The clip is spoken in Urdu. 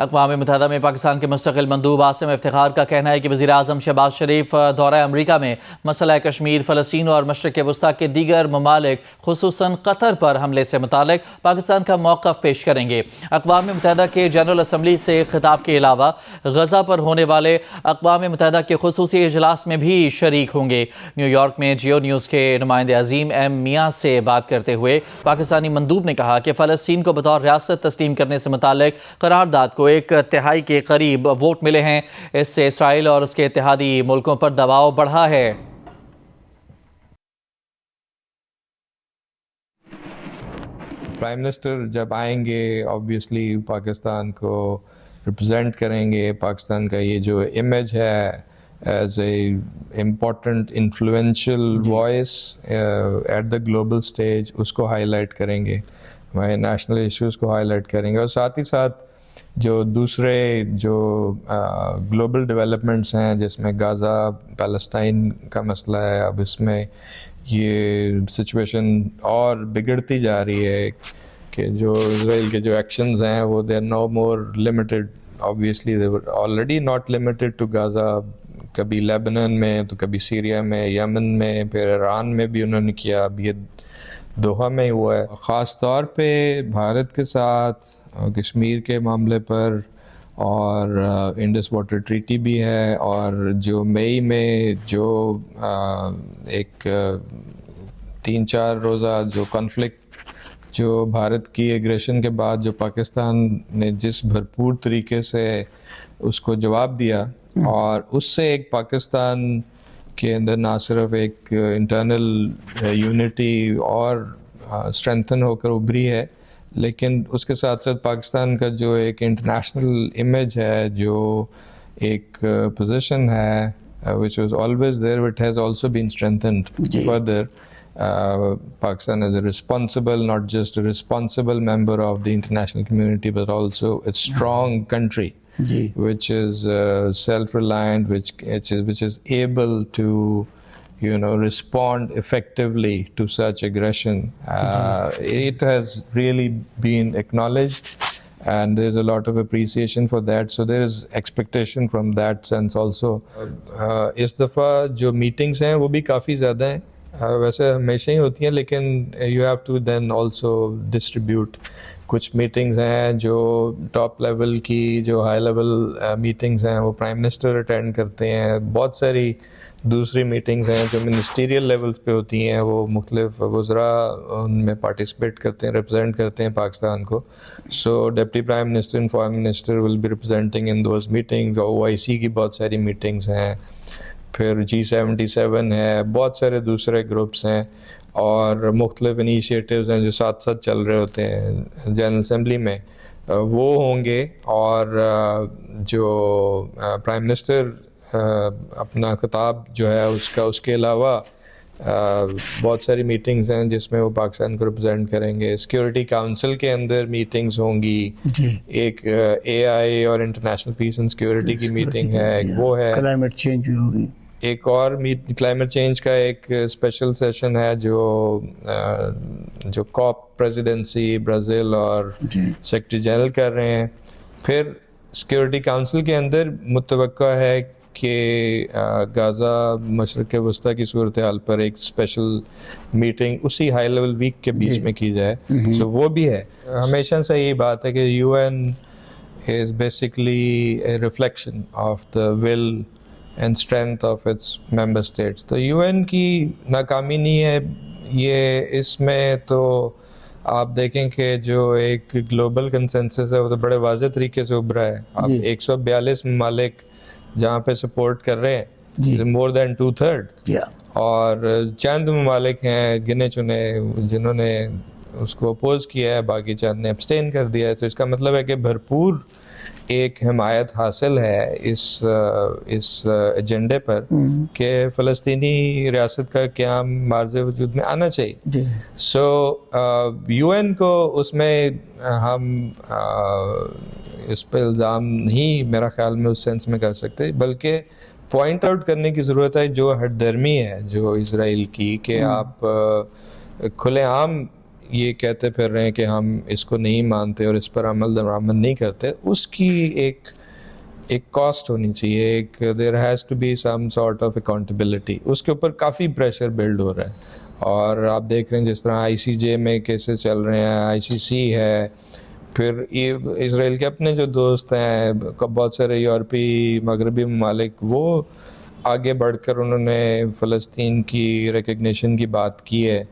اقوام متحدہ میں پاکستان کے مستقل مندوب عاصم افتخار کا کہنا ہے کہ وزیر اعظم شہباز شریف دورہ امریکہ میں مسئلہ کشمیر، فلسطین اور مشرق وسطیٰ کے دیگر ممالک خصوصاً قطر پر حملے سے متعلق پاکستان کا موقف پیش کریں گے۔ اقوام متحدہ کے جنرل اسمبلی سے خطاب کے علاوہ غزہ پر ہونے والے اقوام متحدہ کے خصوصی اجلاس میں بھی شریک ہوں گے۔ نیو یارک میں جیو نیوز کے نمائندے عظیم ایم میاں سے بات کرتے ہوئے پاکستانی مندوب نے کہا کہ فلسطین کو بطور ریاست تسلیم کرنے سے متعلق قرارداد کو 1/3 کے قریب ووٹ ملے ہیں۔ اس سے اسرائیل اور اس کے اتحادی ملکوں پر دباؤ بڑھا ہے۔ پرائم منسٹر جب آئیں گے آبویسلی پاکستان کو ریپرزینٹ کریں گے، پاکستان کا یہ جو امیج ہے as a important influential voice at the global stage, اس کو ہائی لائٹ کریں گے، ہمارے نیشنل ایشوز کو ہائی لائٹ کریں گے، اور ساتھ ہی ساتھ جو دوسرے جو گلوبل ڈیولپمنٹس ہیں جس میں غزہ پیلسٹائن کا مسئلہ ہے، اب اس میں یہ سچویشن اور بگڑتی جا رہی ہے کہ جو اسرائیل کے جو ایکشنز ہیں وہ they are no more limited, obviously they were already not limited to Gaza, کبھی لیبنان میں تو کبھی سیریا میں، یمن میں، پھر ایران میں بھی انہوں نے کیا، اب یہ دوحہ میں ہی ہوا ہے۔ خاص طور پہ بھارت کے ساتھ کشمیر کے معاملے پر، اور انڈس واٹر ٹریٹی بھی ہے، اور جو مئی میں جو ایک 3-4 روزہ جو کانفلکٹ جو بھارت کی ایگریشن کے بعد جو پاکستان نے جس بھرپور طریقے سے اس کو جواب دیا، اور اس سے ایک پاکستان کے اندر نہ صرف ایک انٹرنل یونٹی اور اسٹرینتھن ہو کر ابھری ہے، لیکن اس کے ساتھ ساتھ پاکستان کا جو ایک انٹرنیشنل امیج ہے، جو ایک پوزیشن ہے which was always there, it has also been strengthened further. Pakistan is a responsible, not just a responsible member of the international community, but also a strong country, which is self-reliant, which is able to respond effectively to such aggression. It has really been acknowledged, and there is a lot of appreciation for that, so there is expectation from that sense also. اس دفعہ جو میٹنگز ہیں وہ بھی کافی زیادہ ہیں، ویسے ہمیشہ ہی ہوتی ہیں، لیکن you have to then also distribute. کچھ میٹنگز ہیں جو ٹاپ لیول کی، جو ہائی لیول میٹنگز ہیں وہ پرائم منسٹر اٹینڈ کرتے ہیں، بہت ساری دوسری میٹنگز ہیں جو منسٹیریل لیولز پہ ہوتی ہیں، وہ مختلف وزراء ان میں پارٹیسپیٹ کرتے ہیں، ریپرزینٹ کرتے ہیں پاکستان کو. So deputy prime minister and foreign minister will be representing in those meetings. OIC کی بہت ساری میٹنگز ہیں، پھر G77 ہے، بہت سارے دوسرے گروپس ہیں، اور مختلف انیشیٹیوز ہیں جو ساتھ ساتھ چل رہے ہوتے ہیں جنرل اسمبلی میں، وہ ہوں گے. اور جو پرائم منسٹر اپنا خطاب جو ہے اس کے علاوہ بہت ساری میٹنگز ہیں جس میں وہ پاکستان کو ریپرزینٹ کریں گے. سیکیورٹی کاؤنسل کے اندر میٹنگز ہوں گی، ایک AI اور انٹرنیشنل پیس اینڈ سیکیورٹی کی میٹنگ ہے، ایک وہ ہے، کلائمیٹ چینج بھی ہوگی، ایک اور کلائمیٹ چینج کا ایک اسپیشل سیشن ہے جو COP پریزیڈنسی برازیل اور سیکرٹری جنرل کر رہے ہیں. پھر سیکیورٹی کاؤنسل کے اندر متوقع ہے کہ غزہ مشرق وسطیٰ کی صورتحال پر ایک اسپیشل میٹنگ اسی ہائی لیول ویک کے بیچ میں کی جائے. سو وہ بھی ہے. ہمیشہ سے یہی بات ہے کہ UN is basically a reflection of the will and strength of its member states. تو UN کی ناکامی نہیں ہے یہ، اس میں تو آپ دیکھیں کہ جو ایک گلوبل کنسنسس ہے وہ تو بڑے واضح طریقے سے ابھرا ہے. اب 142 ممالک جہاں پہ سپورٹ کر رہے ہیں، مور دین 2/3، اور چند ممالک ہیں گنے چنے جنہوں نے اس کو اپوز کیا ہے، باقی چند نے ابسٹین کر دیا ہے. تو اس کا مطلب ہے کہ بھرپور ایک حمایت حاصل ہے اس ایجنڈے پر کہ فلسطینی ریاست کا قیام معرض وجود میں آنا چاہیے. سو UN کو اس میں ہم اس پہ الزام نہیں میرا خیال میں اس سینس میں کر سکتے، بلکہ پوائنٹ آؤٹ کرنے کی ضرورت ہے جو ہٹ درمی ہے جو اسرائیل کی، کہ آپ کھلے عام یہ کہتے پھر رہے ہیں کہ ہم اس کو نہیں مانتے اور اس پر عمل درآمد نہیں کرتے، اس کی ایک کاسٹ ہونی چاہیے، ایک there has to be some sort of accountability. اس کے اوپر کافی پریشر بلڈ ہو رہا ہے، اور آپ دیکھ رہے ہیں جس طرح ICJ میں کیسز چل رہے ہیں، ICC ہے، پھر یہ اسرائیل کے اپنے جو دوست ہیں بہت سارے یورپی مغربی ممالک، وہ آگے بڑھ کر انہوں نے فلسطین کی ریکگنیشن کی بات کی ہے.